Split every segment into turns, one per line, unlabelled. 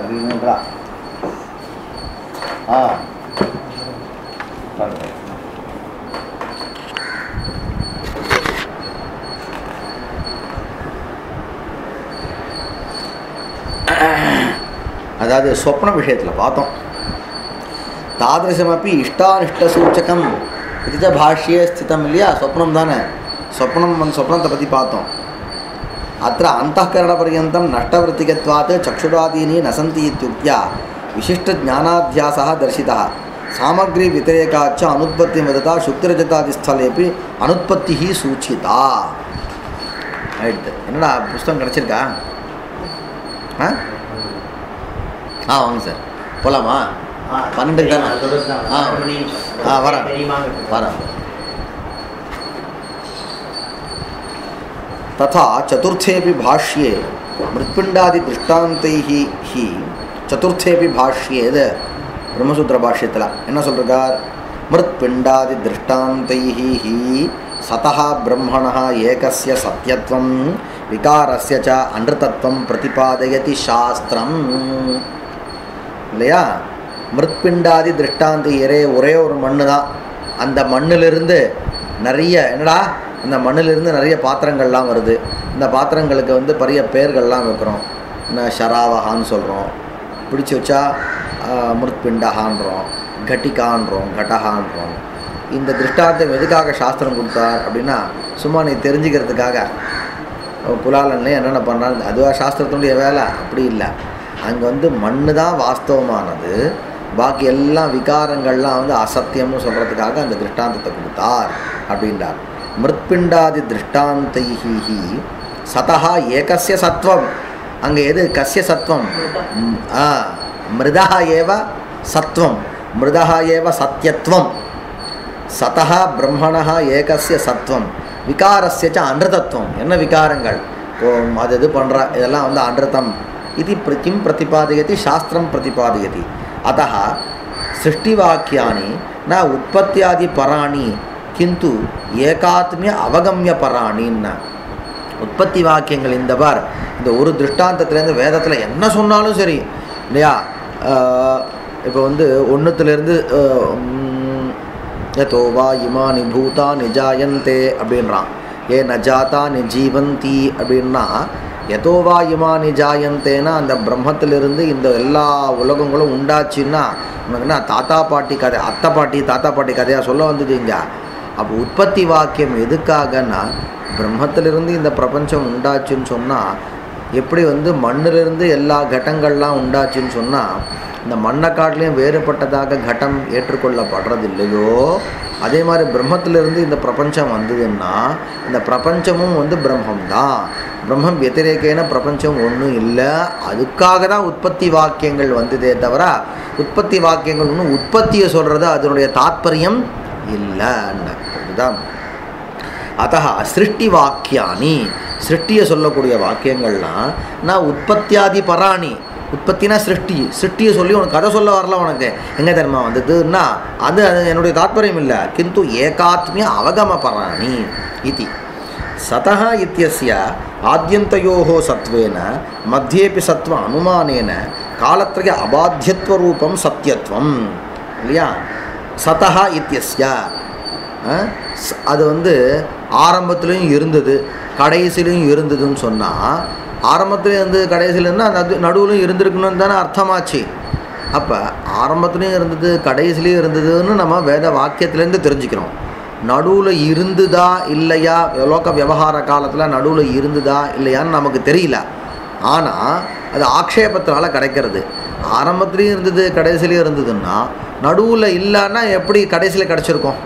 கிரீன்ரா அதாவது சொப்ன விஷயத்தில் பார்த்தோம். தாதிருஷமப்பி இஷ்டானிஷ்டசூச்சகம் இதுச்ச பாஷ்யே ஸ்திதம் இல்லையா? சொப்னம் தானே, சொப்னத்தை பற்றி பார்த்தோம். அத்த அந்தःकरणपर्यन्तं नष्टवृत्तिकत्वात् चक्षुरादीनि न सन्ति इत्युक्त्या विशिष्टज्ञानाध्यासः दर्शितः. सामग्री व्यतिरेकाच्च अनुत्पत्तिं वदता शुक्तिरजतादिस्थलेपि अनुत्पत्तिः सूचिता. ரைட்டு. என்னடா புஸ்தகம் கிடச்சிருக்கா? வாங்க சார் போகலாமா? 12 தானே? வரேன். तथा चतुर्थेपि भाष्ये मृत्पिंडादि ही चतुर्थेपि भाष्ये ब्रह्मसूत्र भाष्यத்தில் என்ன சொல்றார்? मृत्पिंडादि ही सतः ब्रह्मणः एकस्य सत्यत्वं विकारस्य च अनृतत्वं प्रतिपादयति शास्त्रम. இல்லையா? मृत्पिंडादि दृष्टान्त ஒரே ஒரு மண்ணு தான். அந்த மண்ணிலிருந்து நிறைய என்னடா அந்த மண்ணிலிருந்து நிறைய பாத்திரங்கள்லாம் வருது. இந்த பாத்திரங்களுக்கு வந்து பெரிய பேர்கள்லாம் வைக்கிறோம். என்ன ஷராவகான்னு சொல்கிறோம், பிடிச்சி வச்சா மிருத்பிண்டகான்றோம், கட்டிகான்றோம், கடகான்றோம். இந்த திருஷ்டாந்தம் எதுக்காக சாஸ்திரம் கொடுத்தார் அப்படின்னா, சும்மா நீ தெரிஞ்சுக்கிறதுக்காக. புலாலன்ல என்னென்ன பண்ணுறாங்க அதுவாக சாஸ்திரத்தினுடைய வேலை? அப்படி இல்லை. அங்கே வந்து மண்ணு தான் வாஸ்தவமானது, பாக்கி எல்லாம் விகாரங்கள்லாம் வந்து அசத்தியம்னு சொல்கிறதுக்காக அந்த திருஷ்டாந்தத்தை கொடுத்தார் அப்படின்றார். மிருத்பிண்டாதி திருஷ்டாந்தைஹி சதஹ ஏகஸ்ய சத்வம். அங்கே எது கஸ்ய சத்வம்? மிருதா ஏவ சத்வம், மிருதா ஏவ சத்யத்வம். சதஹ பிரம்மணः ஏகஸ்ய சத்வம் விகாரஸ்ய ச அன்ருதத்வம். என்ன விகாரங்கள்? அது இது பண்ணுற இதெல்லாம் வந்து அன்ருதம். இது கிம் பிரதிபாதயதி? சாஸ்திரம் பிரதிபாதயதி. अतः सृष्टिवाक्यानि न उत्पत्त्यादि पराणि किंतु ஏகாத்மிய அவகமிய பராணின்னு. உற்பத்தி வாக்கியங்கள் இந்த பார், இந்த ஒரு திருஷ்டாந்தத்துலேருந்து வேதத்தில் என்ன சொன்னாலும் சரி இல்லையா? இப்போ வந்து ஒன்றுத்துலேருந்து யதோ வா இமானி பூதா நிஜாயந்தே அப்படின்றான். ஏ நஜாதா நிஜீவந்தி அப்படின்னா, யதோவா இமானி ஜாயந்தேனா அந்த பிரம்மத்திலிருந்து இந்த எல்லா உலகங்களும் உண்டாச்சுன்னா உனக்குன்னா தாத்தா பாட்டி கதை, அத்தை பாட்டி தாத்தா பாட்டி கதையாக சொல்ல வந்தது இங்கே. அப்போ உற்பத்தி வாக்கியம் எதுக்காகன்னா, பிரம்மத்திலிருந்து இந்த பிரபஞ்சம் உண்டாச்சுன்னு சொன்னால் எப்படி வந்து மண்ணிலிருந்து எல்லா கடங்கள்லாம் உண்டாச்சுன்னு சொன்னால் இந்த மண்ணை காட்டிலையும் வேறுபட்டதாக கட்டம் ஏற்றுக்கொள்ளப்படுறது இல்லையோ, அதே மாதிரி பிரம்மத்திலிருந்து இந்த பிரபஞ்சம் வந்ததுன்னா இந்த பிரபஞ்சமும் வந்து பிரம்மம்தான். பிரம்மம் व्यतिरेकेन பிரபஞ்சம் ஒன்றும் இல்லை. அதுக்காக தான் உற்பத்தி வாக்கியங்கள் வந்ததே தவிர உற்பத்தி வாக்கியங்கள் ஒன்றும் உற்பத்தியை சொல்கிறது அதனுடைய தாத்பரியம் இல்லைன்னு. இதுதான். அத்தः சிருஷ்டி வாக்கியானி, சிருஷ்டியை சொல்லக்கூடிய வாக்கியங்கள்லாம் நான் உற்பத்தியாதி பராணி. உற்பத்தினா சிருஷ்டி, சிருஷ்டியை சொல்லி உனக்கு கதை சொல்ல வரல, உனக்கு எங்கே தெரியுமா வந்ததுன்னா அது என்னுடைய தாத்பரியம் இல்லை. கிந்து ஏகாத்மிய அவகம பராணி இது. சதஹ இத்யஸ்ய ஆத்யந்தயோஹோ சத்வேன மத்தியேபி சத்வ அனுமானேன காலத்ரய அபாத்தியத்வ ரூபம் சத்தியத்வம். இல்லையா? சதஹ இத்யஸ்ய அது வந்து ஆரம்பத்துலேயும் இருந்தது கடைசிலையும் இருந்ததுன்னு சொன்னால், ஆரம்பத்துலேயும் இருந்து கடைசியிலேருந்து அந்த நடுவிலும் இருந்திருக்கணும்னு தானே அர்த்தமாச்சு. அப்போ ஆரம்பத்துலேயும் இருந்தது கடைசிலையும் இருந்ததுன்னு நம்ம வேத வாக்கியத்துலேருந்து தெரிஞ்சுக்கிறோம். நடுவில் இருந்துதா இல்லையா, லோக விவகார காலத்தில் நடுவில் இருந்துதா இல்லையான்னு நமக்கு தெரியல. ஆனால் அது ஆக்ஷேபத்தினால கிடைக்கிறது. ஆரம்பத்துலேயும் இருந்தது கடைசிலையும் இருந்ததுன்னா நடுவில் இல்லைன்னா எப்படி கடைசியில் கிடச்சிருக்கோம்?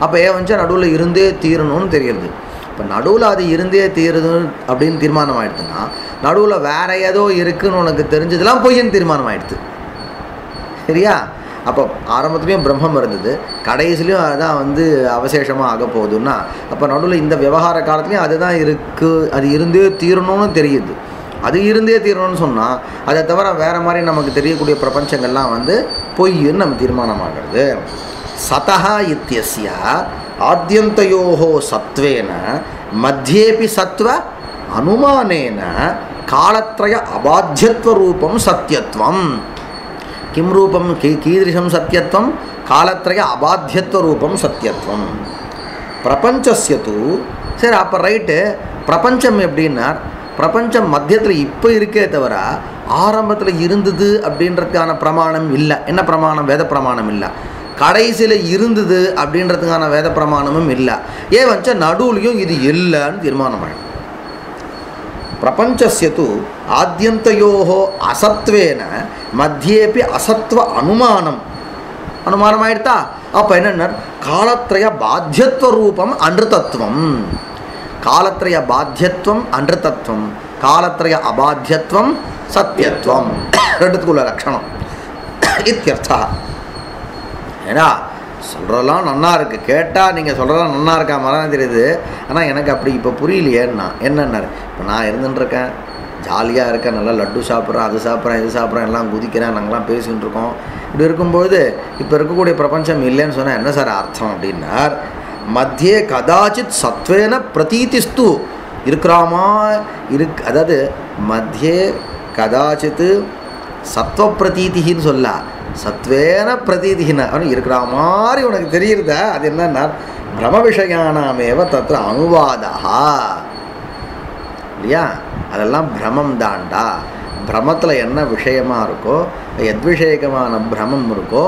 அப்போ ஏன் வந்து நடுவில் இருந்தே தீரணும்னு தெரியுது. இப்போ நடுவில் அது இருந்தே தீருது அப்படின்னு தீர்மானம் ஆகிடுதுன்னா நடுவில் வேறு ஏதோ இருக்குதுன்னு உனக்கு தெரிஞ்சதெல்லாம் பொய்ன்னு தீர்மானம் ஆகிடுது. சரியா? அப்போ ஆரம்பத்துலேயும் பிரம்மம் இருந்தது, கடைசிலையும் அதுதான் வந்து அவசேஷமாக ஆக போகுதுன்னா அப்போ நடுவில் இந்த விவகார காலத்துலேயும் அதுதான் இருக்குது, அது இருந்தே தீரணும்னு தெரியுது. அது இருந்தே தீரணும்னு சொன்னால் அதை தவிர வேறு மாதிரி நமக்கு தெரியக்கூடிய பிரபஞ்சங்கள்லாம் வந்து பொய்ன்னு நம்ம தீர்மானமாகிறது. சதஹ இத்யஸ்ய ஆத்யந்தயோஹோ சத்வேன மத்தியேபி சத்வ அனுமானேன காலத்ரய அபாத்தியத்துவ ரூபம் சத்தியத்துவம். கிம் ரூபம் கீதृशं சத்தியத்துவம்? காலத்ரய அபாத்தியத்துவ ரூபம் சத்தியத்துவம். பிரபஞ்சஸ்ய தூ சரி அப்போ ரைட்டு. பிரபஞ்சம் எப்படின்னா பிரபஞ்சம் மத்தியத்தில் இப்போ இருக்கே தவிர ஆரம்பத்தில் இருந்தது அப்படின்றதுக்கான பிரமாணம் இல்லை. என்ன பிரமாணம்? வேத பிரமாணம் இல்லை. கடைசியில் இருந்தது அப்படின்றதுக்கான வேத பிரமாணமும் இல்லை. ஏன் வச்சா நடுவுலையும் இது இல்லைன்னு தீர்மானம் ஆகிடும். பிரபஞ்சஸ்ய தூ ஆத்யந்தயோஹோ அசத்வேன மத்தியேபி அசத்வ அனுமானம் ஆயிடுதா? அப்போ என்னென்ன காலத்ரய பாத்தியத்துவ ரூபம் அன்றுதத்துவம். காலத்ரய பாத்தியத்துவம் அன்றுதத்துவம், காலத்ரய அபாத்தியத்துவம் சத்தியத்துவம். ரெண்டுத்துக்குள்ள லட்சணம் இத்தியர்த்தா. ஏன்னா சொல்கிறதெல்லாம் நன்னா இருக்குது, கேட்டால் நீங்கள் சொல்கிறதெல்லாம் நன்னா இருக்கா மாதிரி தெரியுது. ஆனால் எனக்கு அப்படி இப்போ புரியலையேன்னா என்னென்ன. இப்போ நான் இருந்துட்டுருக்கேன், ஜாலியாக இருக்கேன், நல்லா லட்டு சாப்பிட்றேன், அது சாப்பிட்றேன், இது சாப்பிட்றேன், எல்லாம் குதிக்கிறேன், நாங்கள்லாம் பேசிகிட்டு இருக்கோம். இப்படி இருக்கும்போது இப்போ இருக்கக்கூடிய பிரபஞ்சம் இல்லைன்னு சொன்னால் என்ன சார் அர்த்தம் அப்படின்னார். மத்தியே கதாச்சித் சத்வேன பிரதீதிஸ்து இருக்கிறாமா அதாவது மத்தியே கதாச்சித்து சத்வ பிரதீதின்னு சொல்ல, சத்வேன பிரதீதின்னு அவனு இருக்கிற மாதிரி உனக்கு தெரியுறத. அது என்னன்னா பிரம விஷயானாமேவ தத்திர அனுவாதா இல்லையா? அதெல்லாம் பிரமம் தாண்டா. பிரமத்தில் என்ன விஷயமாக இருக்கோ, எத்விஷேகமான பிரமம் இருக்கோ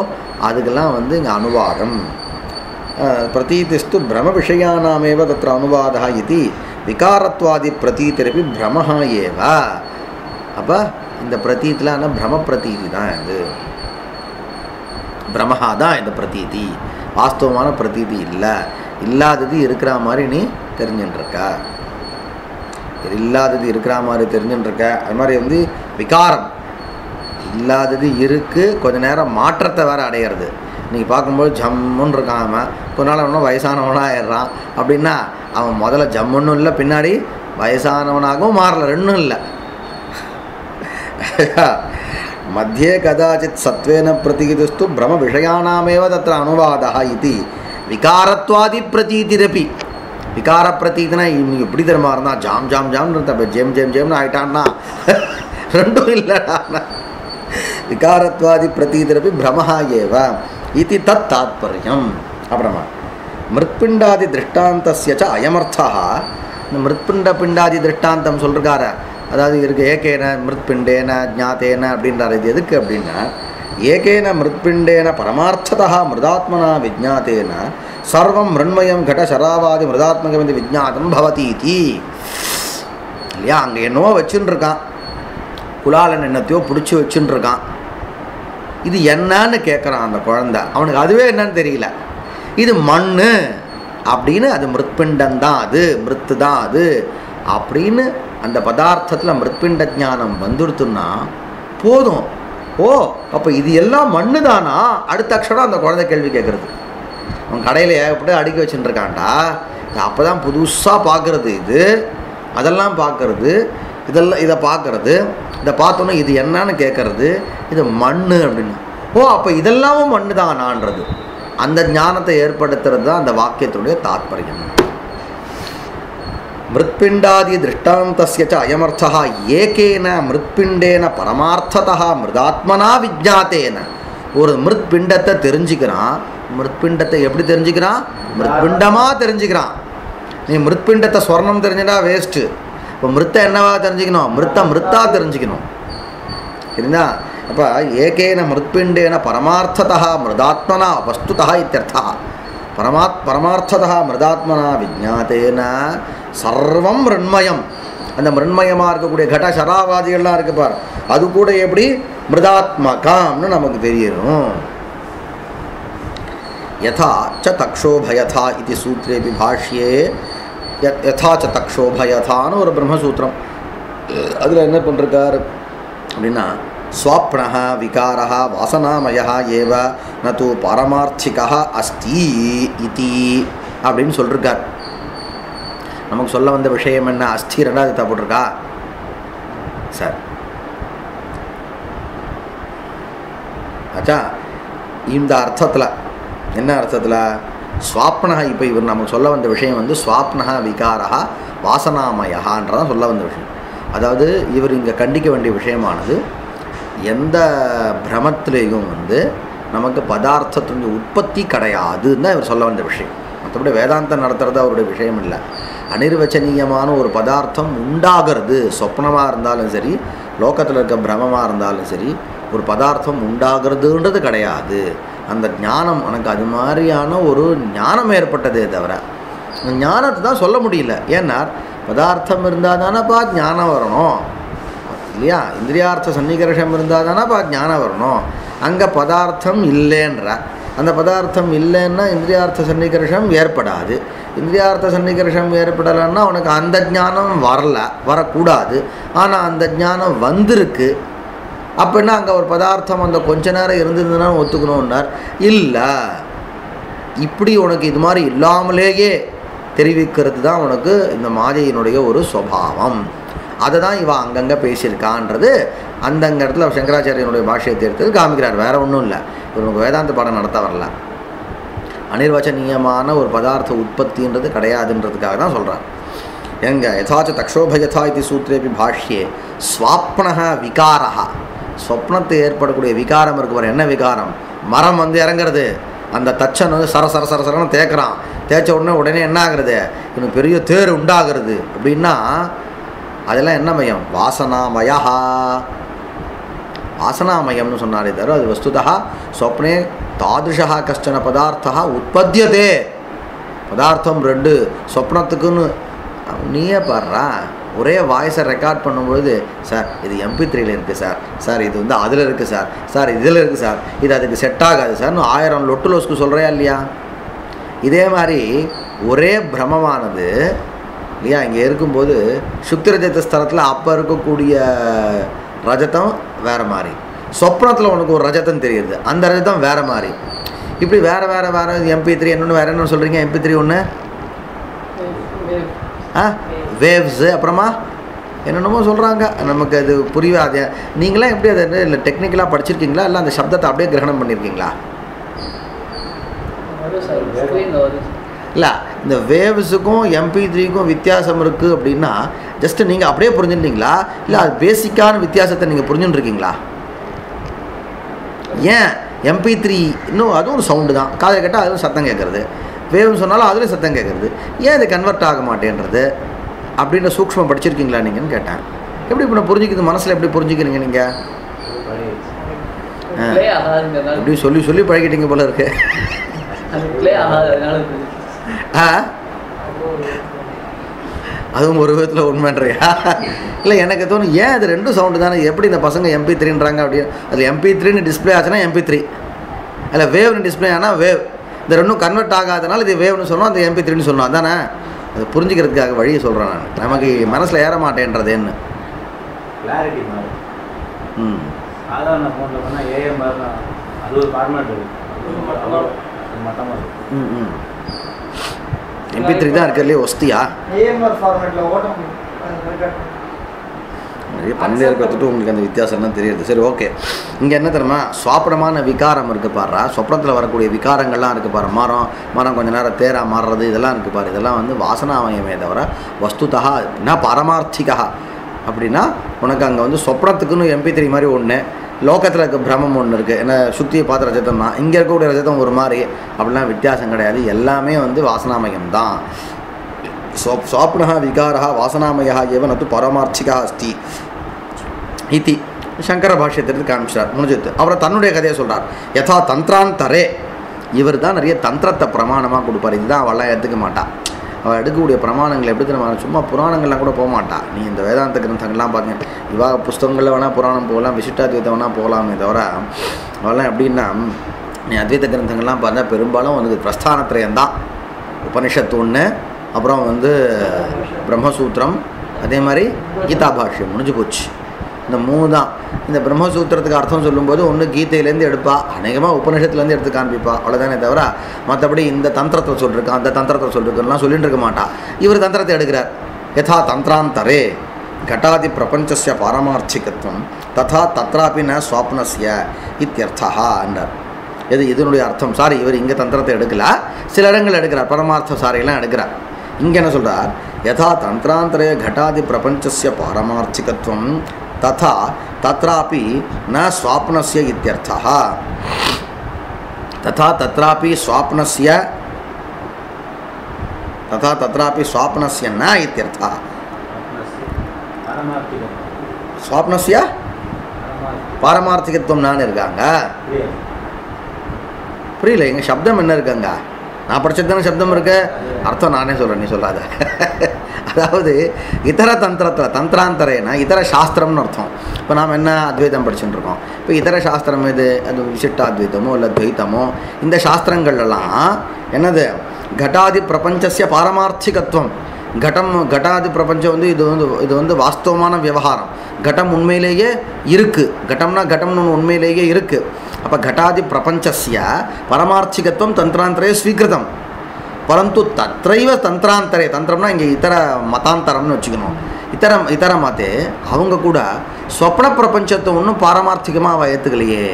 அதுக்கெல்லாம் இங்கே அனுவாதம். பிரதீதிஸ்து பிரம விஷயானாமேவ தத்திர அனுவாதா இது விகாரத்வாதி பிரதீதிரப்பி பிரமஹா ஏவ. அப்போ இந்த பிரதீத்தில் ஆனால் பிரம பிரதீதி தான் இது, பிரமஹா தான் இந்த பிரதீதி. வாஸ்தவமான பிரதீதி இல்லை. இல்லாதது இருக்கிற மாதிரி நீ தெரிஞ்சுட்டுருக்க, இல்லாதது இருக்கிற மாதிரி தெரிஞ்சுட்டுருக்க. அது மாதிரி விகாரம் இல்லாதது இருக்குது, கொஞ்சம் நேரம் மாற்றத்தை வேறு அடையிறது. நீங்கள் பார்க்கும்போது ஜம்முன்னு இருக்கான், அவன் கொஞ்ச நாள் அவனும் வயசானவனாக ஆயிடுறான். அப்படின்னா அவன் முதல்ல ஜம்முன்னும் இல்லை, பின்னாடி வயசானவனாகவும் மாறல, ரெண்டும் இல்லை. மத்தியே கதாச்சித் சத்வேன பிரதீதிஸ்து பிரம விஷயானாமேவ தத்திர அனுவாதா இது விகாரத்வாதி பிரதீதிரப்பி. விகார பிரதீதினா இன்னைக்கு எப்படி தெரியுமா இருந்தால் ஜாம் ஜாம் ஜாம்னு இருந்தா ஜேம் ஜேம் ஜேம்னு ஆயிட்டான்னா ரெண்டும் இல்லைடா. விகாரத்வாதி பிரதீதிரப்பி பிரமஹா ஏவ இது தத் தாத்பர்யம். அப்புறமா மிருத்பிண்டாதி திருஷ்டாந்தஸ்ய ச அயமர்த்தா. இந்த மிருத்பிண்டாதி திருஷ்டாந்தம் சொல்லிருக்காரு. அதாவது இருக்குது ஏகேன மிருத்பிண்டேன ஜாத்தேன அப்படின்றார். இது எதுக்கு அப்படின்னா ஏகேன மிருத்பிண்டேன பரமார்த்ததா மிருதாத்மனா விஜாத்தேன சர்வம் மிருண்மயம் கட சராவாதி மிருதாத்மகம் இது விஜாத்தம் பவதீதி இல்லையா? அங்கே என்னவோ வச்சுன்னு இருக்கான், குலாலன் என்னத்தையோ பிடிச்சி வச்சுன்னு இருக்கான். இது என்னன்னு கேட்குறான் அந்த குழந்தை. அவனுக்கு அதுவே என்னன்னு தெரியல. இது மண் அப்படின்னு, அது மிருத்பிண்டந்தான், அது மிருத்து தான் அது அப்படின்னு அந்த பதார்த்தத்தில் மிருத்பிண்ட ஞானம் வந்துடுத்துன்னா போதும். ஓ அப்போ இது எல்லாம் மண்ணு தானா? அடுத்த அக்ஷரம் அந்த குழந்தை கேள்வி கேட்குறது. அவன் கடையில் ஏகப்பட்டு அடுக்கி வச்சுட்டுருக்கான்டா. அப்போ தான் புதுசாக பார்க்குறது, இது அதெல்லாம் பார்க்குறது, இதை பார்க்குறது. இதை பார்த்தோன்னே இது என்னன்னு கேட்குறது, இது மண் அப்படின்னு. ஓ அப்போ இதெல்லாமும் மண்ணு தானான்றது. அந்த ஞானத்தை ஏற்படுத்துறது தான் அந்த வாக்கியத்துடைய தாத்பரியம். மிருத்பிண்டாதி திருஷ்டாந்தஸ்ய ச அயமர்த்தா ஏகேன மிருத்பிண்டேன பரமார்த்ததா மிருதாத்மனா விஜாத்தேன. ஒரு மிருத்பிண்டத்தை தெரிஞ்சுக்கிறான். மிருத்பிண்டத்தை எப்படி தெரிஞ்சுக்கிறான்? மிருத்பிண்டமாக தெரிஞ்சுக்கிறான். நீ மிருத்பிண்டத்தை ஸ்வர்ணம் தெரிஞ்சுட்டா வேஸ்ட்டு. இப்போ மிருத்தை என்னவா தெரிஞ்சுக்கணும்? மிருத்தா தெரிஞ்சுக்கணும். சரிங்களா? அப்போ ஏகேன மிருத்பிண்டேன பரமார்த்ததா மிருதாத்மனா வஸ்துதா இத்தியர்த்தா. பரமார்த்ததா மிருதாத்மனா விஜாத்தேன சர்வம் மிருண்மயம். அந்த மிருண்மயமாக இருக்கக்கூடிய கட சராவாதிகள்லாம் இருக்கு பார், அது கூட எப்படி மிருதாத்மகாம்னு நமக்கு தெரியணும். யதா ச தக்ஷோபயதா இது சூத்ரேபி பாஷ்யே யதா ச தக்ஷோபயதான்னு ஒரு பிரம்மசூத்திரம். அதில் என்ன பண்ணிருக்கார் அப்படின்னா ஸ்வாப்னஹ விகாரஹ வாசனாமயஹ ஏவ நது பாரமார்த்திகா அஸ்தி இதி அப்படின்னு சொல்லிருக்கார். நமக்கு சொல்ல வந்த விஷயம் என்ன? அஸ்தி ரெண்டாவது தப்புட்ருக்கா சார்? ஆச்சா, இந்த அர்த்தத்தில் என்ன அர்த்தத்தில்? ஸ்வாப்னஹ. இப்போ இவர் நமக்கு சொல்ல வந்த விஷயம் ஸ்வாப்னஹ விகாரஹ வாசனாமயஹான்றதான் சொல்ல வந்த விஷயம். அதாவது இவர் இங்கே கண்டிக்க வேண்டிய விஷயமானது, எந்த பிரமத்திலேயும் வந்து நமக்கு பதார்த்தத்தினுடைய உற்பத்தி கிடையாதுன்னு தான் இவர் சொல்ல வந்த விஷயம். மற்றபடி வேதாந்தம் நடத்துறது அவருடைய விஷயம் இல்லை. அனிர்வச்சனீயமான ஒரு பதார்த்தம் உண்டாகிறது, சொப்னமாக இருந்தாலும் சரி, லோகத்தில் இருக்க பிரமமாக இருந்தாலும் சரி, ஒரு பதார்த்தம் உண்டாகிறதுன்றது கிடையாது. அந்த ஞானம் எனக்கு அது மாதிரியான ஒரு ஞானம் ஏற்பட்டதே தவிர அந்த ஞானத்தை தான் சொல்ல முடியல. ஏன்னா பதார்த்தம் இருந்தால் தானேப்பா ஞானம் வரணும் இல்லையா? இந்திரியார்த்த சன்னிகர்ஷம் இருந்தால் தானேப்பா ஞானம் வரணும். அங்கே பதார்த்தம் இல்லைன்ற, அந்த பதார்த்தம் இல்லைன்னா இந்திரியார்த்த சன்னிகர்ஷம் ஏற்படாது. இந்திரியார்த்த சன்னிகர்ஷம் ஏற்படலைன்னா உனக்கு அந்த ஞானம் வரக்கூடாது. ஆனால் அந்த ஞானம் வந்திருக்கு அப்படின்னா அங்கே ஒரு பதார்த்தம் அந்த கொஞ்ச நேரம் இருந்ததுன்னா ஒத்துக்கணுன்னார். இல்லை, இப்படி உனக்கு இது மாதிரி இல்லாமலேயே தெரிவிக்கிறது தான் உனக்கு இந்த மாயையினுடைய ஒரு சுபாவம். அதை தான் இவன் அங்கங்கே பேசியிருக்கான்றது அந்தங்க இடத்துல சங்கராச்சாரியனுடைய பாஷ்யத்தை எடுத்தது காமிக்கிறார். வேறு ஒன்றும் இல்லை, இவனுக்கு வேதாந்த பாடம் நடத்த வரல. அனிர்வச்சனீயமான ஒரு பதார்த்த உற்பத்தின்றது கிடையாதுன்றதுக்காக தான் சொல்கிறார். எங்க யதாச்ச தக்ஷோபயதா இது சூத்திரேபி பாஷ்யே ஸ்வாப்னஹ விகாரஹ, சொப்னத்தை ஏற்படக்கூடிய விகாரம் இருக்கு பாரு. என்ன விகாரம்? மரம் வந்து இறங்குறது, அந்த தச்சன் வந்து சரசரன்னு தேய்க்கிறான், தேய்ச்ச உடனே என்ன ஆகுறது? இன்னும் பெரிய தேர் உண்டாகிறது அப்படின்னா அதெல்லாம் என்ன மயம்? வாசனாமயா. வாசனாமயம்னு சொன்னாரே தவிர அது வஸ்துதா சொப்னே தாதிருஷா கஷ்டன பதார்த்தா உற்பத்தியதே. பதார்த்தம் ரெண்டு சொப்னத்துக்குன்னு நீயே பாடுறா. ஒரே வாய்ஸை ரெக்கார்ட் பண்ணும்பொழுது, சார் இது MP3 இருக்குது சார், சார் இது வந்து அதில் இருக்குது சார், சார் இதில் இருக்குது சார், இது அதுக்கு செட் ஆகாது சார், 1000 லொட்டு லோஸ்க்கு சொல்கிறியா இல்லையா? இதே மாதிரி ஒரே பிரமமானது இல்லையா இங்கே இருக்கும்போது சுக்தி ரஜத ஸ்தலத்தில் அப்போ இருக்கக்கூடிய ரஜதம் வேறு மாதிரி, சொப்னத்தில் உனக்கு ஒரு ரஜதம் தெரியுது, அந்த ரஜதம் வேறு மாதிரி. இப்படி வேறு வேறு வேறு MP3 என்னொன்று வேறு என்ன சொல்கிறீங்க? MP3 ஒன்று வேவ்ஸு, அப்புறமா என்னென்னமோ சொல்கிறாங்க, நமக்கு அது புரியாது. நீங்களாம் எப்படி அதை இல்லை டெக்னிக்கலாக படிச்சிருக்கீங்களா, இல்லை அந்த சப்தத்தை அப்படியே கிரகணம் பண்ணியிருக்கீங்களா? இல்லை, இந்த வேவ்ஸுக்கும் MP3க்கும் வித்தியாசம் இருக்குது அப்படின்னா ஜஸ்ட்டு நீங்கள் அப்படியே புரிஞ்சுருந்தீங்களா, இல்லை அது பேசிக்கான வித்தியாசத்தை நீங்கள் புரிஞ்சுட்டுருக்கீங்களா? ஏன் MP3 இன்னும் அதுவும் ஒரு சவுண்டு தான், காதில் கேட்டால் அதுவும் சத்தம் கேட்குறது, வேவ்னு சொன்னாலும் அதுலேயும் சத்தம் கேட்குறது, ஏன் இது கன்வெர்ட் ஆக மாட்டேன்றது அப்படின்ற சூக்ஷ்மம் படிச்சிருக்கீங்களா நீங்கன்னு கேட்டேன். எப்படி இப்போ புரிஞ்சுக்கிறது, மனசில் எப்படி புரிஞ்சுக்கிறீங்க நீங்கள்? எப்படி சொல்லி சொல்லி பழகிட்டீங்க போல இருக்கு. அதுவும் ஒரு விதத்தில் உண்மைன்றியா? இல்லை, எனக்கு தோணும் ஏன் அது ரெண்டும் சவுண்டு தானே, எப்படி இந்த பசங்க MP3ன்றாங்க அப்படின்னு. அதில் MP3ன்னு டிஸ்பிளே ஆச்சுன்னா MP3, அதில் வேவ்னு டிஸ்பிளே ஆனால் வேவ், இந்த ரெண்டும் கன்வெர்ட் ஆகாதனால இது வேவ்னு சொன்னோம், அந்த MP3ன்னு சொன்னோம். அதானே அது புரிஞ்சுக்கிறதுக்காக வழியை சொல்கிறேன் நான். நமக்கு மனசில் ஏற மாட்டேன்றது என்ன
சாதாரண ஃபோனில் பண்ணால் AM அது ஒரு ஃபார்மேட்
MP3 தான் இருக்கிறதுலே ஒஸ்தியா நிறைய பந்தேர் கற்றுட்டு உங்களுக்கு அந்த வித்தியாசம்லாம் தெரியுது. சரி, ஓகே. இங்கே என்ன தெரியுமா, சுவாப்பனமான விகாரம் இருக்குது பாரு, சொப்னத்தில் வரக்கூடிய விகாரங்கள்லாம் இருக்குது பாரு, மரம் கொஞ்சம் நேரம் தேராக மாறுறது, இதெல்லாம் இருக்குது பாரு, இதெல்லாம் வந்து வாசனாமயமே தவிர வஸ்துதா என்ன பாரமார்த்திகா அப்படின்னா உனக்கு அங்கே வந்து சொப்னத்துக்குன்னு MP3 மாதிரி ஒன்று, லோகத்தில் இருக்க பிரமம் ஒன்று இருக்குது, ஏன்னா சுத்தியை பார்த்த ரஜதம் தான், இங்கே இருக்கக்கூடிய ரஜதம் ஒரு மாதிரி, அப்படிலாம் வித்தியாசம் கிடையாது, எல்லாமே வந்து வாசனாமயம் தான். ஸ்வாப்னः விகாரः வாசனாமயः ஏவ நது பரமார்த்திகः அஸ்தி இதி சங்கர பாஷ்யத்திற்கு காமிச்சார். முடிஞ்சது. அப்புறம் தன்னுடைய கதையை சொல்கிறார். யதா தந்திராந்தரே, இவர் தான் நிறைய தந்திரத்தை பிரமாணமாக கொடுப்பார். இதுதான் அவள்லாம் எடுத்துக்க மாட்டாள். அவள் எடுக்கக்கூடிய பிரமாணங்கள் எப்படி தெரியுமா, சும்மா புராணங்கள்லாம் கூட போக மாட்டாள். நீ இந்த வேதாந்த கிரந்தங்கள்லாம் பார்த்தீங்க, இவா புஸ்தகங்களில் வேணால் புராணம் போகலாம், விசிஷ்டாத்வைத்தம் வேணால் போகலாமே தவிர அவெல்லாம் எப்படின்னா, நீ அத்வைத்த கிரந்தங்கள்லாம் பார்த்தா பெரும்பாலும் வந்து பிரஸ்தானத்திரயம்தான். உபனிஷத்து ஒன்று, அப்புறம் வந்து பிரம்மசூத்திரம், அதே மாதிரி கீதா பாஷ்யம், முடிஞ்சு போச்சு. இந்த 3 தான். இந்த பிரம்மசூத்திரத்துக்கு அர்த்தம் சொல்லும்போது ஒன்று கீதையிலேருந்து எடுப்பா, அநேகமாக உபநிஷத்துலேருந்து எடுத்து காண்பிப்பா, அவ்வளோதானே தவிர மற்றபடி இந்த தந்திரத்தை சொல்லியிருக்கா அந்த தந்திரத்தை சொல்லியிருக்கலாம் சொல்லிட்டு இருக்க மாட்டா. இவர் தந்திரத்தை எடுக்கிறார். யதா தந்திராந்தரே கட்டாதி பிரபஞ்சஸ்ய பாரமார்த்திகத்துவம் ததா தத்ராபி ந ஸ்வாப்னஸ்ய இத்தியர்த்தா என்றார். இதனுடைய அர்த்தம். சாரி, இவர் இங்கே தந்திரத்தை எடுக்கல, சில இடங்கள் எடுக்கிறார், பரமார்த்த சாரையெல்லாம் எடுக்கிறார். இங்கே என்ன சொல்கிறார், யதா தந்திராந்தரே கட்டாதி பிரபஞ்சஸ்ய பாரமார்த்திகத்துவம் ததா தத்ராபி ந ஸ்வாப்னஸ்ய இத்யர்த்தः. तथा तत्रापि स्वाप्नस्य न इत्यर्थः. स्वाप्नस्य பாரமார்த்திகத்துவம் நான் இருக்காங்க. புரியல, எங்கள் சப்தம் என்ன இருக்காங்க? நான் படிச்சதுதானே சப்தம் இருக்கு, அர்த்தம் நானே சொல்கிறேன், நீ சொல்லாத. அதாவது இதர தந்திரத்தில், தந்திராந்தரேனா இதர சாஸ்திரம்னு அர்த்தம். இப்போ நாம் என்ன அத்வைதம் படிச்சுட்டு இருக்கோம். இப்போ இதர சாஸ்திரம் எது? அது விசிஷ்டாத்வைதமோ இல்லை துவைத்தமோ. இந்த சாஸ்திரங்கள்லாம் என்னது? கட்டாதி பிரபஞ்சஸ்ய பாரமார்த்திகத்துவம். கட்டாதி பிரபஞ்சம் வந்து இது வந்து வாஸ்தவமான விவகாரம். கட்டம் உண்மையிலேயே இருக்குது. கட்டம்னு உண்மையிலேயே இருக்குது. அப்போ கட்டாதி பிரபஞ்சஸ்ய பரமார்த்திகத்துவம் தந்திராந்தரே ஸ்வீகிருதம். பரந்து தத்ரைவ தந்திராந்தரே, தந்திரம்னா இங்கே இதர மதாந்தரம்னு வச்சுக்கணும். இதர மதே அவங்க கூட ஸ்வப்ன பிரபஞ்சத்தை ஒன்றும் பாரமார்த்திகமாக அவள் ஏற்றுக்கலையே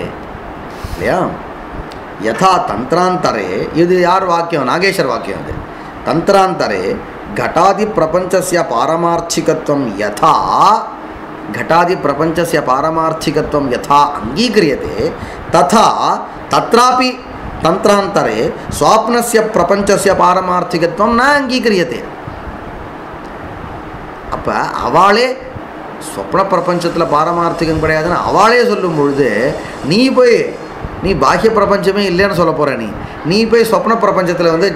இல்லையா? யதா தந்திராந்தரே, இது யார் வாக்கியம்? நாகேஸ்வர் வாக்கியம். அது தந்திராந்தரே घटादि प्रपंचस्य पारमार्थिकत्वं यथा घटादि प्रपंचस्य पारमार्थिकत्वं यथा अंगीक्रियते तथा तत्रापि तंत्रांतरे स्वाप्नस्य प्रपंचस्य पारमार्थिकत्वं न अंगीक्रियते. அப்ப அவளே स्वप्न பிரபஞ்சத்தில் பாரமார்த்திகம் கிடையாதுன்னு அவளே சொல்லும் பொழுது நீ பாஹ்ய பிரபஞ்சமே இல்லைன்னு சொல்ல போகிற. நீ போய் ஸ்வப்ன பிரபஞ்சத்தில் வந்து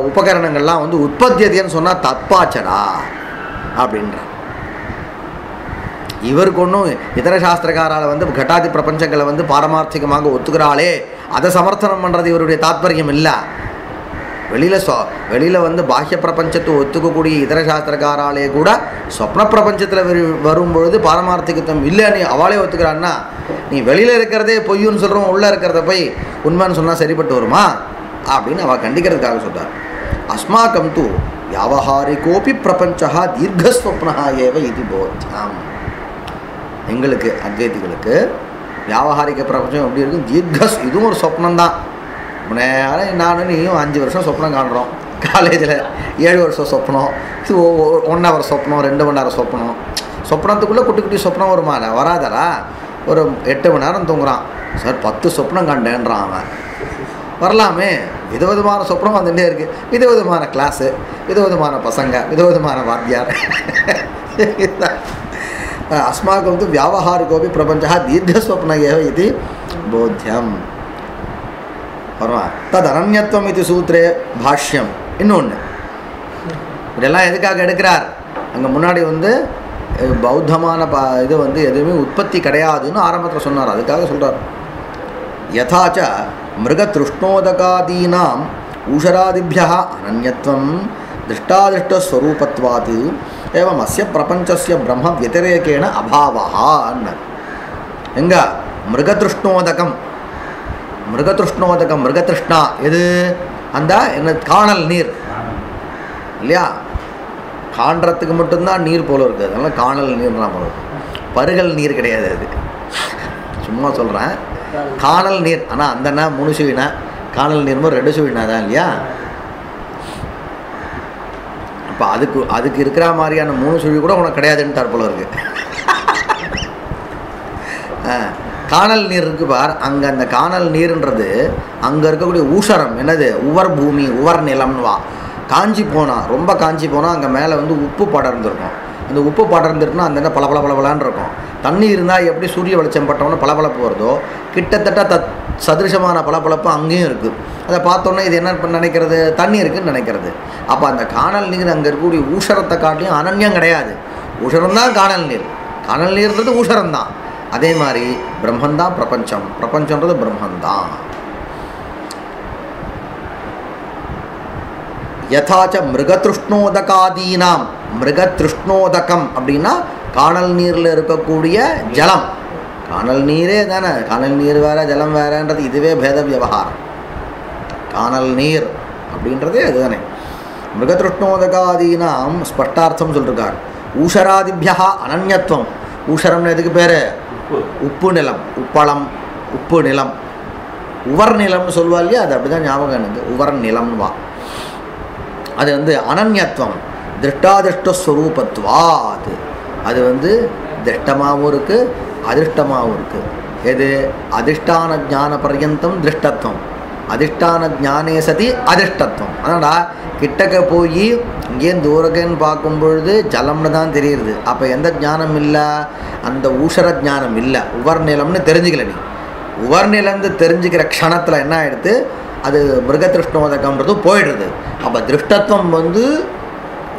உபகரணங்கள்லாம் வந்து உற்பத்தியதுன்னு சொன்னால் தப்பாச்சடா அப்படின்ற. இவருக்கு ஒன்றும் இதர சாஸ்திரக்காரால் வந்து கட்டாதி பிரபஞ்சங்களை வந்து பாரமார்த்திகமாக ஒத்துக்கிறாளே அதை சமர்த்தனம் பண்ணுறது இவருடைய தாத்பரியம் இல்லை. வெளியில் வந்து பாஹ்ய பிரபஞ்சத்தை ஒத்துக்கக்கூடிய இதர சாஸ்திரக்காராலே கூட ஸ்வப்ன பிரபஞ்சத்தில் வரும்பொழுது பாரமார்த்திகத்துவம் இல்லைன்னு அவளே ஒத்துக்கிறான்னா, நீ வெளியில் இருக்கிறதே பொய்யுன்னு சொல்கிறோம், உள்ளே இருக்கிறத போய் உண்மைன்னு சொன்னால் சரிப்பட்டு வருமா அப்படின்னு அவள் கண்டிக்கிறதுக்காக சொல்கிறார். அஸ்மாக்கம் தூ வியாவஹாரிகோபி பிரபஞ்சா தீர்க்கஸ்வப்னா ஏவ இது போத்யாம். எங்களுக்கு அத்வைதிகளுக்கு வியாவஹாரிக பிரபஞ்சம் எப்படி இருக்கும்? இதுவும் ஒரு சொப்னம்தான். நேரம் நானும் நீயும் 5 வருஷம் சொப்னம் காணுறோம். காலேஜில் 7 வருஷம் சொப்னம், 1 ஹவர் சொப்னம், 2 மணி நேரம் சொப்னம். சொப்னத்துக்குள்ளே குட்டி குட்டி சொப்னம் வருமா? வராதரா? ஒரு 8 மணி நேரம் தூங்குறான் சார், 10 சொப்னம் கண்டேன்றான் அவன். வரலாமே, விதவிதமான சொப்னம் வந்துட்டே இருக்குது. விதவிதமான கிளாஸு, விதவிதமான பசங்க, விதவிதமான வாத்தியார். அஸ்மாக்கம் தூ வியாவஹாரிகோபி பிரபஞ்சா தீர்க்கஸ்வப்ன ஏவ இது போத்தியம். தத் அனன்யத்துவம் இது சூத்திரே பாஷ்யம். இன்னொன்று இதெல்லாம் எதுக்காக எடுக்கிறார்? அங்கே முன்னாடி வந்து பௌத்தமான இது வந்து எதுவுமே உற்பத்தி கிடையாதுன்னு ஆரம்பத்தில் சொன்னார். அதுக்காக சொல்கிறார். யதாச்ச மிருகத்ருஷ்ணோதகாதீனாம் ஊஷராதிபியா அனன்யத்துவம் திருஷ்டாதிருஷ்டஸ்வரூபத்வாத் ஏவம் அஸ்ய பிரபஞ்சஸ்ய பிரம்ம வியதிரேகேன அபாவஹான்னு. எங்க மிருகத்ருஷ்ணோதகம், மிருகத்ருஷ்ணா எது? அந்த என்ன காணல் நீர் இல்லையா? காண்றதுக்கு மட்டும்தான் நீர் போல இருக்குது, அதனால காணல் நீர்லாம் போல இருக்கு. பருகல் நீர் கிடையாது, அது சும்மா சொல்கிறேன். காணல் நீர். ஆனால் அந்த 3 சுவினா, காணல் நீர்மோ 2 சுவினா தான் இல்லையா? அப்போ அதுக்கு இருக்கிற மாதிரியான 3 சுழி கூட உனக்கு கிடையாதுன்னு போல இருக்கு. காணல் நீர் இருக்கு பார், அங்கே அந்த காணல் நீர்ன்றது அங்கே இருக்கக்கூடிய ஊஷரம் என்னது? உவர் பூமி, உவர் நிலம்னுவா. காஞ்சி போனால், ரொம்ப காஞ்சி போனால் அங்கே மேலே வந்து உப்பு படர்ந்துருக்கும். அந்த உப்பு படர்ந்துருக்குன்னா அந்த என்ன பளபளன்னு இருக்கும். தண்ணி இருந்தால் எப்படி சூரிய வெளிச்சம் பட்டோன்னா பளபளப்பு வருதோ, கிட்டத்தட்ட சதிருஷமான பளபளப்பு அங்கேயும் இருக்குது. அதை பார்த்தோன்னே இது என்ன நினைக்கிறது? தண்ணி இருக்குதுன்னு நினைக்கிறது. அப்போ அந்த காணல் நீர் அங்கே இருக்கக்கூடிய ஊஷரத்தை காட்டியும் அனன்யம் கிடையாது. ஊஷரம்தான் காணல் நீர், காணல் நீர்ன்றது ஊஷரம்தான். அதே மாதிரி பிரம்மந்தான் பிரபஞ்சம், பிரபஞ்சன்றது பிரம்மந்தான். யதாச்ச மிருகத்ருஷ்ணோதகாதீனாம், மிருகத்ருஷ்ணோதகம் அப்படின்னா காணல் நீரில் இருக்கக்கூடிய ஜலம். காணல் நீரே தானே, காணல் நீர் வேற ஜலம் வேறன்றது இதுவே பேத விவகாரம். காணல் நீர் அப்படின்றதே அதுதானே. மிருகத்ருஷ்ணோதகாதீனாம் ஸ்பஷ்டார்த்தம் சொல்லிருக்கார். ஊஷராதிபியா அனன்யத்துவம். ஊஷரம்னு எதுக்கு பேர்? உப்பு நிலம், உப்பளம், உப்பு நிலம். உவர் நிலம்னு சொல்லுவா இல்லையா? அது அப்படி தான் ஞாபகம் எனக்கு. உவர் நிலம்னு வா. அது வந்து அனன்யத்துவம், திருஷ்டாதிருஷ்டஸ்வரூபத்வாத். அது வந்து திருஷ்டமாகவும் இருக்குது, அதிர்ஷ்டமாகவும் இருக்குது. எது? அதிஷ்டான ஞான பர்யந்தம் திருஷ்டத்துவம், அதிஷ்டான ஞானே சதி அதிர்ஷ்டத்துவம். அதனால கிட்டக்க போய் இங்கேயும் தூரக்கன்னு பார்க்கும் பொழுது ஜலம்னு தான் தெரியுது. அப்போ எந்த ஞானம் இல்லை? அந்த ஊஷர ஞானம் இல்லை, உவர்நிலம்னு தெரிஞ்சுக்கல. நீ உவர்நிலந்து தெரிஞ்சுக்கிற க்ஷணத்தில் என்ன ஆகிடுது? அது மிருகதிருஷ்ணோதகம்ன்றது போயிடுறது. அப்போ திருஷ்டத்துவம் வந்து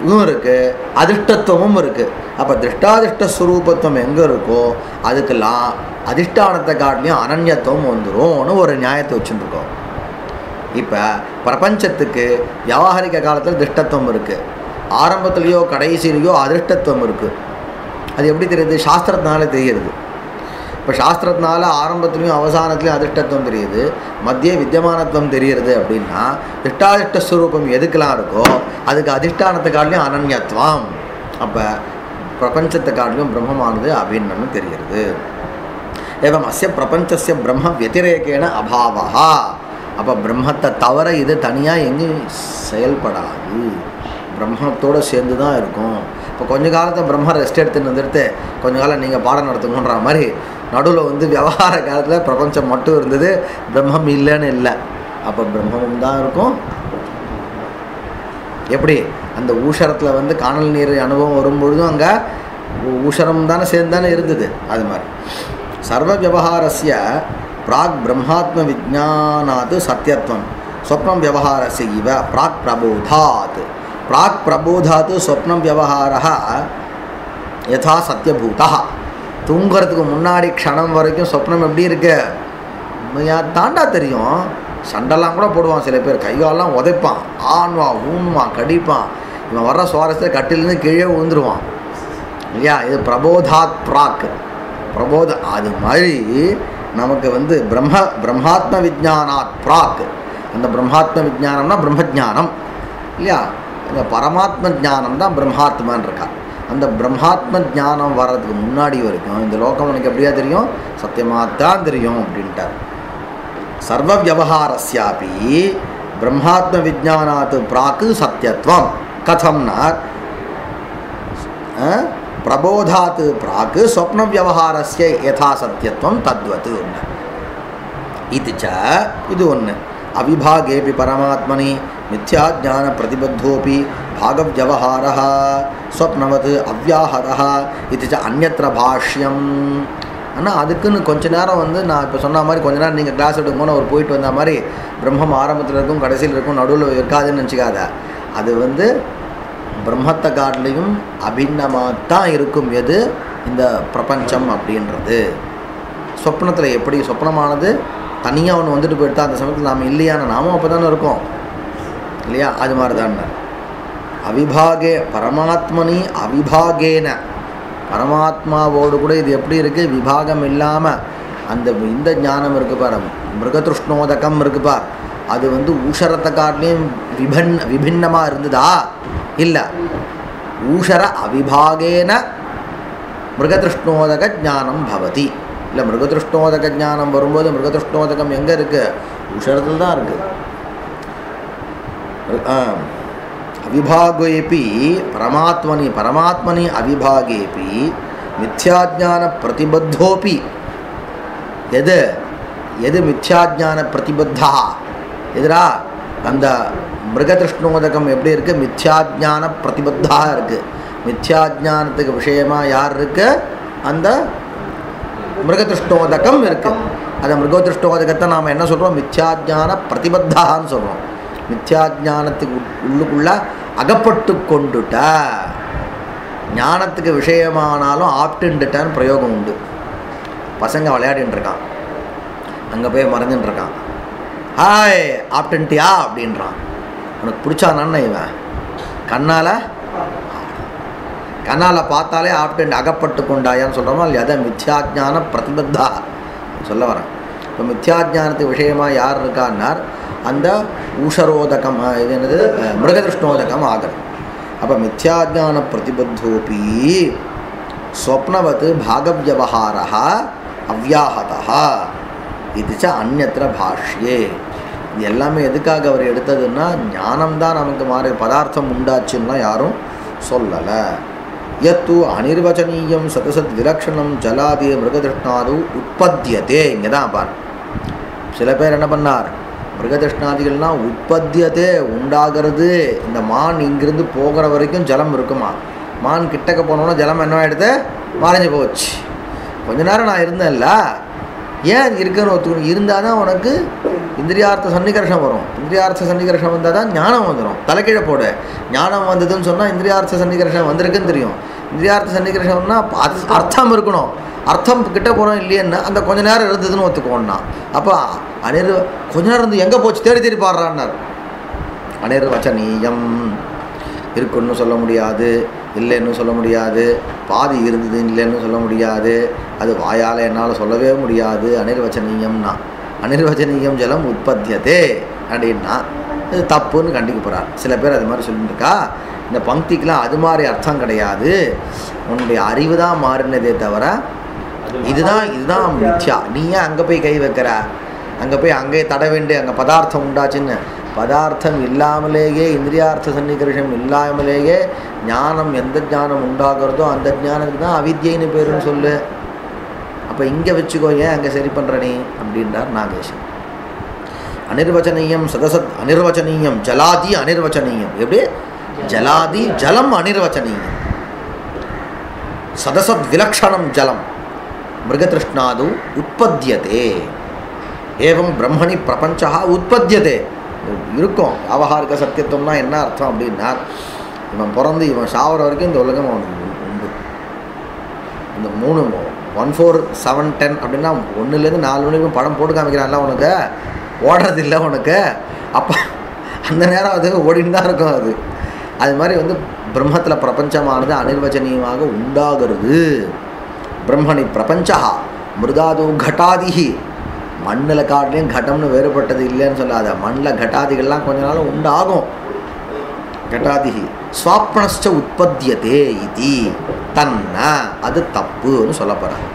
இதுவும் இருக்குது, அதிர்ஷ்டத்துவமும் இருக்குது. அப்போ திருஷ்டாதிஷ்ட ஸ்வரூபத்துவம் எங்கே இருக்கோ அதுக்கெல்லாம் அதிஷ்டானத்தை காட்டிலையும் அனன்யத்துவம் வந்துடும்னு ஒரு நியாயத்தை வச்சுருக்கோம். இப்போ பிரபஞ்சத்துக்கு வியாபாரிக காலத்தில் திருஷ்டத்துவம் இருக்குது, ஆரம்பத்துலேயோ கடைசியிலையோ அதிர்ஷ்டத்துவம் இருக்குது. அது எப்படி தெரியுது? சாஸ்திரத்தினால தெரியுது. இப்போ சாஸ்திரத்தினால ஆரம்பத்துலேயும் அவசானத்துலேயும் அதிர்ஷ்டத்துவம் தெரியுது, மத்திய வித்தியமானத்துவம் தெரியுது. அப்படின்னா திருஷ்டாதிஷ்ட ஸ்வரூபம் எதுக்கெல்லாம் இருக்கோ அதுக்கு அதிஷ்டானத்தை காட்டிலையும் அனன்யத்துவம். அப்போ பிரபஞ்சத்தை காட்டிலும் பிரம்மமானது அபின்னம்னு தெரிகிறது. ஏவம் அஸ்ய பிரபஞ்சஸ்ய பிரம்ம வத்திரேகேன அபாவா. அப்போ பிரம்மத்தை தவிர இது தனியாக எங்கேயும் செயல்படாது, பிரம்மத்தோடு சேர்ந்து தான் இருக்கும். இப்போ கொஞ்ச காலத்தை பிரம்ம ரெஸ்ட் எடுத்துன்னு வந்துடுத்து கொஞ்ச காலம் நீங்கள் பாடம் நடத்துங்கன்ற மாதிரி நடுவில் வந்து விவகார காலத்தில் பிரபஞ்சம் மட்டும் இருந்தது, பிரம்மம் இல்லைன்னு இல்லை. அப்போ பிரம்மமும் தான் இருக்கும். எப்படி அந்த ஊஷரத்தில் வந்து காணல் நீர் அனுபவம் வரும்பொழுதும் அங்கே ஊஷரம் தானே சேர்ந்து தானே இருந்தது. அது மாதிரி சர்வ விவகாரஸ்ய பிராக் பிரம்மாத்ம விஜானாத் சத்தியத்துவம் ஸ்வப்னம் விவகாரஸ்ய இவ பிராக் பிரபோதாத். பிராக் பிரபோதாத் ஸ்வப்னம் விவகாரः யதா சத்தியபூதா. தூங்குறதுக்கு முன்னாடி க்ஷணம் வரைக்கும் சொப்னம் எப்படி இருக்கு தாண்டா தெரியும். சண்டெல்லாம் கூட போடுவான் சில பேர், கைகாலெலாம் உதைப்பான், ஆன்வான் ஊன்வான் கடிப்பான். இவன் வர்ற சுவாரஸ்யத்தை கட்டிலேருந்து கீழே விழுந்துருவான் இல்லையா? இது பிரபோதாத் பிராக் பிரபோத. அது மாதிரி நமக்கு வந்து பிரம்மாத்ம விஜானாத் பிராக். அந்த பிரம்மாத்ம விஜானம்னா பிரம்மஜானம் இல்லையா? இந்த பரமாத்ம ஜானம் தான் பிரம்மாத்மான் இருக்கா. அந்த பிரம்மாத்ம ஜானம் வர்றதுக்கு முன்னாடி வரைக்கும் இந்த லோகம் எனக்கு எப்படியா தெரியும்? சத்தியமாகத்தான் தெரியும் அப்படின்ட்டார். சர்வ வியவஹாரஸ்யாபி பிரம்மாத்ம விஜானாத் பிராக்கு சத்தியத்துவம். கதம்னா பிரபோதாத் பிராக்கு ஸ்வப்ன வியவஹாரஸ்ய யதா சத்தியத்துவம் தத்வத். இது ஒன்று. அவிபாகேபி பரமாத்மனி மித்யா ஜான பிரதிபத்தோபி பாகவ்யவஹாரः ஸ்வப்னவத் அவ்யாஹதः இது அந்யத்ர பாஷ்யம். ஆனால் அதுக்குன்னு கொஞ்ச நேரம் வந்து நான் இப்போ சொன்ன மாதிரி கொஞ்ச நேரம் நீங்கள் கிளாஸ் எடுக்கும்போது அவர் போயிட்டு வந்த மாதிரி பிரம்மம் ஆரம்பத்தில் இருக்கும் கடைசியில் இருக்கும் நடுவில் இருக்காதுன்னு நினச்சிக்காத. அது வந்து பிரம்மத்தை காட்டிலையும் அபின்னமாக தான் இருக்கும் எது இந்த பிரபஞ்சம் அப்படின்றது. சொப்னத்தில் எப்படி சொப்னமானது தனியாக ஒன்று வந்துட்டு போயிட்டா அந்த சமயத்தில் நாம் இல்லையான நாமும் அப்போ தானே இருக்கோம் இல்லையா? அது மாதிரி தான் அவிபாகே பரமாத்மனி அவிபாகேன பரமாத்மாவோடு கூட இது எப்படி இருக்குது? விபாகம் இல்லாமல் அந்த இந்த ஞானம் இருக்குது பார், மிருகதிருஷ்ணோதகம் இருக்குது பார், அது வந்து ஊஷரத்தை காட்டிலையும் விபின்னமாக இருந்ததா? இல்லை. ஊஷர அவிபாகேன மிருகதிருஷ்ணோதக ஞானம் பவதி. இல்லை மிருகதிருஷ்ணோதக ஞானம் வரும்போது மிருகதிருஷ்ணோதகம் எங்கே இருக்குது? ஊஷரத்தில் தான் இருக்குது. அவிபாகேபி பரமாத்மனி அவிபாகேபி மித்யாஜான பிரதிபத்தோபி. எது மித்யாஜான பிரதிபத்தா? எதிரா அந்த மிருகதிருஷ்ணோதகம் எப்படி இருக்குது? மித்யாஜான பிரதிபத்தா இருக்குது. மித்யாஜானத்துக்கு விஷயமாக யார் இருக்கு? அந்த மிருகதிருஷ்ணோதகம் இருக்குது. அந்த மிருகதிருஷ்ணோதகத்தை நாம் என்ன சொல்கிறோம்? மித்யாஜான பிரதிபத்தான்னு சொல்கிறோம். மித்யாஜானத்துக்கு உள்ளுக்குள்ள அகப்பட்டு கொண்டுட்ட, ஞானத்துக்கு விஷயமானாலும் ஆப்டுன்ட்டான்னு பிரயோகம் உண்டு. பசங்க விளையாடின்னு இருக்கான், அங்கே போய் மறைஞ்சுட்டு இருக்கான். ஹாய் ஆப்டன்ட்டியா அப்படின்றான். உனக்கு பிடிச்சானான்னு இவன் கண்ணால் பார்த்தாலே ஆப்டன்ட் அகப்பட்டு கொண்டாயான்னு சொல்கிறோமா இல்லையா? அதை மித்யாஜான பிரதிபத்தா சொல்ல வரேன். இப்போ மித்யாஜானத்துக்கு விஷயமாக யார் இருக்கான்னார்? அந்த ஊஷரோதகம், இது என்னது? மிருகதிருஷ்ணோதகம் ஆகிறது. அப்போ மித்யாஜான பிரதிபத்தோபி ஸ்வப்னவத் பாகவ்யவஹாரः அவ்யாஹதः இது அந்யத்ர பாஷ்யே. இது எல்லாமே எதுக்காக அவர் எடுத்ததுன்னா ஞானம்தான் நமக்கு மாறி பதார்த்தம் உண்டாச்சுன்னா யாரும் சொல்லலை. யத்து அனிர்வச்சனீயம் சதசத் விலக்ஷணம் ஜலாதி மிருகதிருஷ்ணாது உற்பத்தியதே. இங்கே தான் பார், சில பேர் என்ன பண்ணார், மிருகதிருஷ்ணாதிகள்லாம் உற்பத்தியதே உண்டாகிறது. இந்த மான் இங்கிருந்து போகிற வரைக்கும் ஜலம் இருக்குமா, மான் கிட்டக்க போனோன்னா ஜலம் என்ன ஆகிடுது, மறைஞ்சு போச்சு. கொஞ்ச நேரம் நான் இருந்தேன்ல, ஏன் இருக்குன்னு ஒத்துக்கணும். இருந்தால் தான் உனக்கு இந்திரியார்த்த சன்னிகர்ஷம் வரும். இந்திரியார்த்த சன்னிகர்ஷம் வந்தால் தான் ஞானம் வந்துடும். தலைக்கீழே போடு, ஞானம் வந்ததுன்னு சொன்னால் இந்திரியார்த்த சன்னிகர்ஷம் வந்திருக்குன்னு தெரியும். இந்திரியார்த்த சன்னிகர்ஷம்னா அர்த்தம் இருக்கணும். அர்த்தம் கிட்ட போகிறோம் இல்லையன்னா அந்த கொஞ்ச நேரம் இருந்ததுன்னு ஒத்துக்கோன்னா. அப்போ கொஞ்ச நேரம் இருந்து எங்கே போச்சு தேடி தேடி பாடுறான்னார். அனிர்வச்சனீயம் இருக்குன்னு சொல்ல முடியாது, இல்லைன்னு சொல்ல முடியாது, பாதி இருந்தது இல்லைன்னு சொல்ல முடியாது, அது வாயால் என்னால் சொல்லவே முடியாது. அனிர்வச்சனீயம்னா அனிர்வச்சனீயம் ஜலம் உற்பத்தியதே அப்படின்னா இது தப்புன்னு கண்டிக்க போகிறார். சில பேர் அது மாதிரி சொல்லிட்டுருக்கா. இந்த பங்கிக்கெலாம் அது மாதிரி அர்த்தம் கிடையாது, உன்னுடைய அறிவு தான் மாறினதே தவிர இதுதான் மித்யா. நீ ஏன் அங்கே போய் கை வைக்கிற, அங்கே போய் அங்கே தட வேண்டிய அங்கே பதார்த்தம் உண்டாச்சுன்னு. பதார்த்தம் இல்லாமலேயே இந்திரியார்த்த சன்னிகர்ஷம் இல்லாமலேயே ஞானம், எந்த ஞானம் உண்டாகிறதோ அந்த ஞானத்துக்கு தான் அவித்யைன்னு பேருன்னு சொல்லு. அப்போ இங்கே வச்சுக்கோ, ஏன் அங்கே சரி பண்ணுற நீ அப்படின்றார் நாகேஷன். அனிர்வச்சனீயம் சதசத் அனிர்வச்சனீயம் ஜலாதி அனிர்வச்சனீயம். எப்படி ஜலாதி ஜலம் அனிர்வச்சனீயம், சதசத் விலக்ஷணம் ஜலம் மிருகதிருஷ்ணாது உற்பத்தியதே ஏவம் பிரம்மணி பிரபஞ்சா உற்பத்தியதே. இருக்கும் வியாவகாரிக சத்தியத்துவம்னா என்ன அர்த்தம் அப்படின்னா, இவன் பிறந்து இவன் சாவர வரைக்கும் இந்த உலகம் அவனுக்கு உண்டு. இந்த 3 1 4 7 10 அப்படின்னா 1லேருந்து 4 மணிக்கும் படம் போட்டு காமிக்கிறான்ல உனக்கு, ஓடுறதில்லை உனக்கு. அப்போ அந்த நேரம் அது ஓடின்னு தான் இருக்கும். அது மாதிரி பிரம்மத்தில் பிரபஞ்சமானது அனிர்வச்சனீயமாக உண்டாகிறது. பிரம்மணி பிரபஞ்சா மிருதாது கட்டாதிஹி. மண்ணில் காட்டிலையும் கடம்னு வேறுபட்டது இல்லைன்னு சொல்லாத. மண்ணில் கட்டாதிகள்லாம் கொஞ்ச நாள் உண்டாகும். கட்டாதிஹி ஸ்வாப்னஸ்ச உற்பத்தியதே இது தன்ன, அது தப்புன்னு சொல்ல போகிறாங்க.